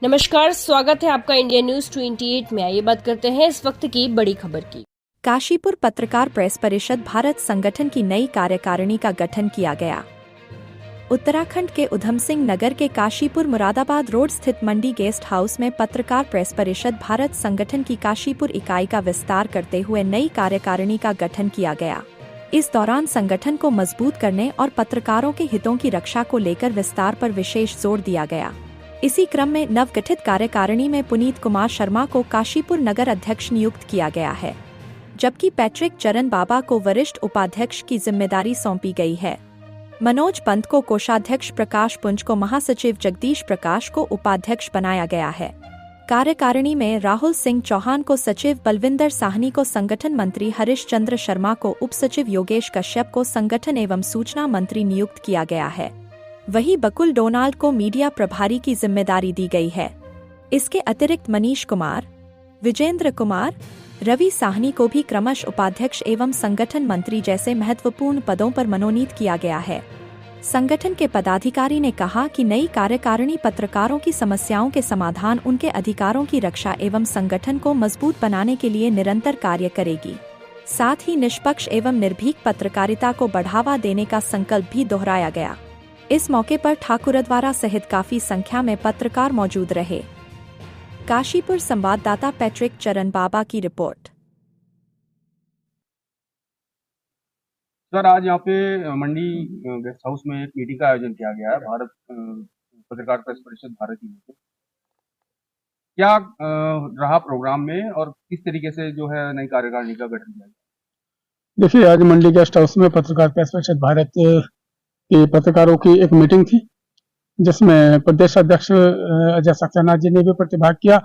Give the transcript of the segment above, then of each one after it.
नमस्कार, स्वागत है आपका इंडिया न्यूज 28 में। आइए बात करते हैं इस वक्त की बड़ी खबर की। काशीपुर पत्रकार प्रेस परिषद भारत संगठन की नई कार्यकारिणी का गठन किया गया। उत्तराखंड के उधम सिंह नगर के काशीपुर मुरादाबाद रोड स्थित मंडी गेस्ट हाउस में पत्रकार प्रेस परिषद भारत संगठन की काशीपुर इकाई का विस्तार करते हुए नई कार्यकारिणी का गठन किया गया। इस दौरान संगठन को मजबूत करने और पत्रकारों के हितों की रक्षा को लेकर विस्तार पर विशेष जोर दिया गया। इसी क्रम में नवगठित कार्यकारिणी में पुनीत कुमार शर्मा को काशीपुर नगर अध्यक्ष नियुक्त किया गया है, जबकि पैट्रिक चरण बाबा को वरिष्ठ उपाध्यक्ष की जिम्मेदारी सौंपी गई है। मनोज पंत को कोषाध्यक्ष, प्रकाश पुंज को महासचिव, जगदीश प्रकाश को उपाध्यक्ष बनाया गया है। कार्यकारिणी में राहुल सिंह चौहान को सचिव, बलविंदर साहनी को संगठन मंत्री, हरीश चंद्र शर्मा को उप सचिव, योगेश कश्यप को संगठन एवं सूचना मंत्री नियुक्त किया गया है। वहीं बकुल डोनाल्ड को मीडिया प्रभारी की जिम्मेदारी दी गई है। इसके अतिरिक्त मनीष कुमार, विजेंद्र कुमार, रवि साहनी को भी क्रमशः उपाध्यक्ष एवं संगठन मंत्री जैसे महत्वपूर्ण पदों पर मनोनीत किया गया है। संगठन के पदाधिकारी ने कहा कि नई कार्यकारिणी पत्रकारों की समस्याओं के समाधान, उनके अधिकारों की रक्षा एवं संगठन को मजबूत बनाने के लिए निरंतर कार्य करेगी। साथ ही निष्पक्ष एवं निर्भीक पत्रकारिता को बढ़ावा देने का संकल्प भी दोहराया गया। इस मौके पर ठाकुरद्वारा सहित काफी संख्या में पत्रकार मौजूद रहे। काशीपुर संवाददाता पैट्रिक चरण बाबा की रिपोर्ट। सर, आज यहाँ पे मंडी गेस्ट हाउस में एक मीटिंग का आयोजन किया गया है भारत पत्रकार प्रेस परिषद भारत की। क्या रहा प्रोग्राम में और किस तरीके से जो है नई कार्यकारिणी का गठन किया गया? देखिए, आज मंडी गेस्ट हाउस में पत्रकार प्रेस परिषद भारत के पत्रकारों की एक मीटिंग थी, जिसमें प्रदेश अध्यक्ष अजय सक्सेना जी ने भी प्रतिभाग किया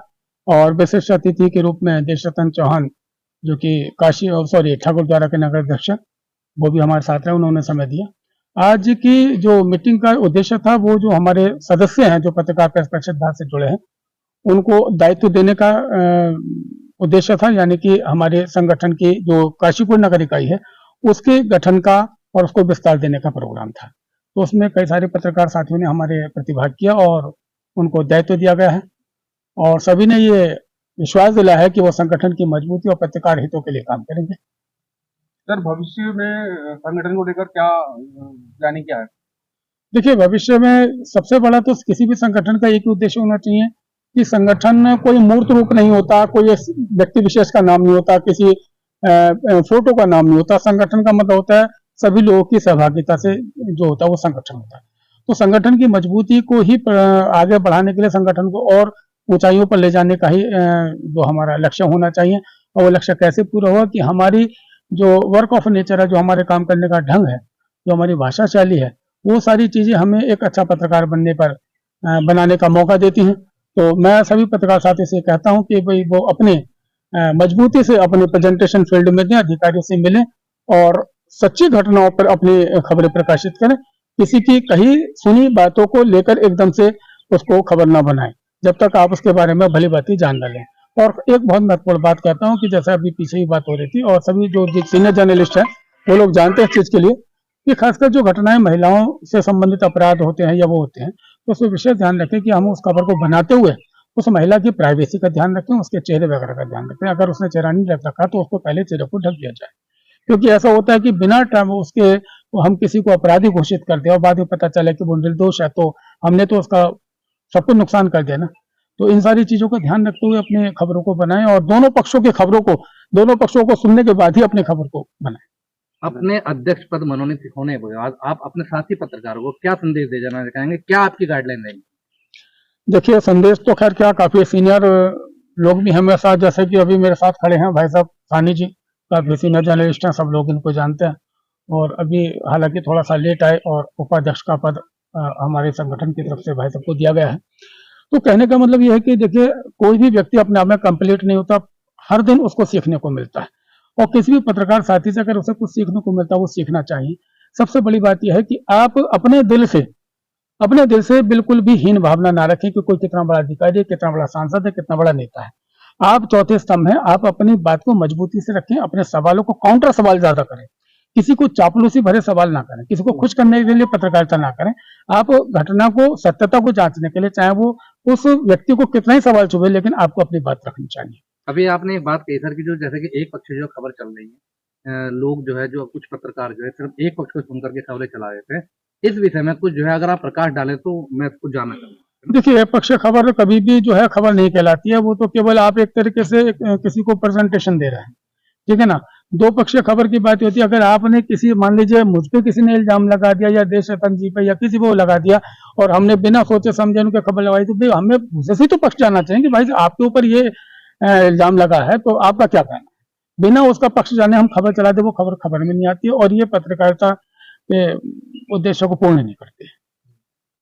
और विशिष्ट अतिथि के रूप में देश रतन चौहान, जो कि ठाकुरद्वारा के नगर अध्यक्ष, वो भी हमारे साथ रहे, उन्होंने समय दिया। आज की जो मीटिंग का उद्देश्य था, वो जो हमारे सदस्य हैं जो पत्रकार प्रेस परिषद भारत से जुड़े हैं, उनको दायित्व देने का उद्देश्य था, यानी कि हमारे संगठन की जो काशीपुर नगर इकाई है उसके गठन का और उसको विस्तार देने का प्रोग्राम था। तो उसमें कई सारे पत्रकार साथियों ने हमारे प्रतिभाग किया और उनको दायित्व दिया गया है और सभी ने ये विश्वास दिलाया है कि वो संगठन की मजबूती और पत्रकार हितों के लिए काम करेंगे। सर, भविष्य में संगठन को लेकर क्या प्लानिंग क्या है? देखिए, भविष्य में सबसे बड़ा तो किसी भी संगठन का एक ही उद्देश्य होना चाहिए कि संगठन कोई मूर्त रूप नहीं होता, कोई व्यक्ति विशेष का नाम नहीं होता, किसी फोटो का नाम नहीं होता। संगठन का मतलब होता है सभी लोगों की सहभागिता से जो होता है वो संगठन होता है। तो संगठन की मजबूती को ही आगे बढ़ाने के लिए, संगठन को और ऊंचाइयों पर ले जाने का ही जो हमारा लक्ष्य होना चाहिए। और वो लक्ष्य कैसे पूरा होगा कि हमारी जो वर्क ऑफ नेचर है, जो हमारे काम करने का ढंग है, जो हमारी भाषा शैली है, वो सारी चीजें हमें एक अच्छा पत्रकार बनने पर बनाने का मौका देती हैं। तो मैं सभी पत्रकार साथियों से कहता हूँ कि भाई वो अपने मजबूती से अपने प्रेजेंटेशन फील्ड में दें, अधिकारियों से मिलें और सच्ची घटनाओं पर अपनी खबरें प्रकाशित करें। किसी की कही सुनी बातों को लेकर एकदम से उसको खबर ना बनाएं, जब तक आप उसके बारे में भली बात जान न लें। और एक बहुत महत्वपूर्ण बात कहता हूं कि जैसे अभी पीछे ही बात हो रही थी और सभी जो सीनियर जर्नलिस्ट हैं वो लोग जानते हैं इस चीज के लिए कि खासकर जो घटनाएं महिलाओं से संबंधित अपराध होते हैं या वो होते हैं, तो उसमें विशेष ध्यान रखें कि हम उस खबर को बनाते हुए उस महिला की प्राइवेसी का ध्यान रखें, उसके चेहरे वगैरह का ध्यान रखें। अगर उसने चेहरा नहीं रख रखा तो उसको पहले चेहरे को ढक दिया जाए, क्योंकि ऐसा होता है कि बिना उसके हम किसी को अपराधी घोषित कर दे और बाद में पता चले कि वो निर्दोष है, तो हमने तो उसका सब कुछ नुकसान कर दिया ना। तो इन सारी चीजों का ध्यान रखते हुए अपने खबरों को बनाएं और दोनों पक्षों को सुनने के बाद ही अपने खबर को बनाएं। अपने अध्यक्ष पद मनोनीत होने के बाद आप अपने साथी पत्रकारों को क्या संदेश दे जाना चाहेंगे? क्या आपकी गाइडलाइन रहेगी? देखिए, संदेश तो खैर क्या, काफी सीनियर लोग भी हैं मेरे साथ, जैसे कि अभी मेरे साथ खड़े हैं भाई साहब सानी जी, काफी सीनियर जर्नलिस्ट हैं, सब लोग इनको जानते हैं। और अभी हालांकि थोड़ा सा लेट आए और उपाध्यक्ष का पद हमारे संगठन की तरफ से भाई साहब को दिया गया है। तो कहने का मतलब यह है कि देखिए, कोई भी व्यक्ति अपने आप में कंप्लीट नहीं होता, हर दिन उसको सीखने को मिलता है और किसी भी पत्रकार साथी से अगर उसे कुछ सीखने को मिलता है वो सीखना चाहिए। सबसे बड़ी बात यह है कि आप अपने दिल से बिल्कुल भी हीन भावना ना रखें कि कोई कितना बड़ा अधिकारी है, कितना बड़ा सांसद है, कितना बड़ा नेता है। आप चौथे स्तंभ हैं, आप अपनी बात को मजबूती से रखें, अपने सवालों को काउंटर सवाल ज्यादा करें, किसी को चापलूसी भरे सवाल ना करें, किसी को खुश करने के लिए पत्रकारिता ना करें। आप घटना को, सत्यता को जांचने के लिए, चाहे वो उस व्यक्ति को कितना ही सवाल चुभे, लेकिन आपको अपनी बात रखनी चाहिए। अभी आपने एक बात कही सर कि जो जैसे कि एक पक्ष से जो खबर चल रही है, लोग जो है जो कुछ पत्रकार जो है सिर्फ एक पक्ष को सुन करके खबरें चला देते हैं। इस विषय में कुछ जो है अगर आप प्रकाश डालें तो मैं कुछ जानना चाहूँगा। देखिए, एक पक्ष खबर कभी भी जो है खबर नहीं कहलाती है, वो तो केवल आप एक तरीके से किसी को प्रेजेंटेशन दे रहे हैं, ठीक है ना। दो पक्षीय खबर की बात होती है। अगर आपने किसी, मान लीजिए मुझ पे किसी ने इल्जाम लगा दिया या देश रतन जी पे या किसी को लगा दिया और हमने बिना सोचे समझे उनके खबर लगाई, तो भाई हमें उसे तो पक्ष जाना चाहिए कि भाई आपके ऊपर ये इल्जाम लगा है तो आपका क्या कहना है। बिना उसका पक्ष जाने हम खबर चला दे, वो खबर खबर में नहीं आती है और ये पत्रकारिता के उद्देश्यों को पूर्ण नहीं करती।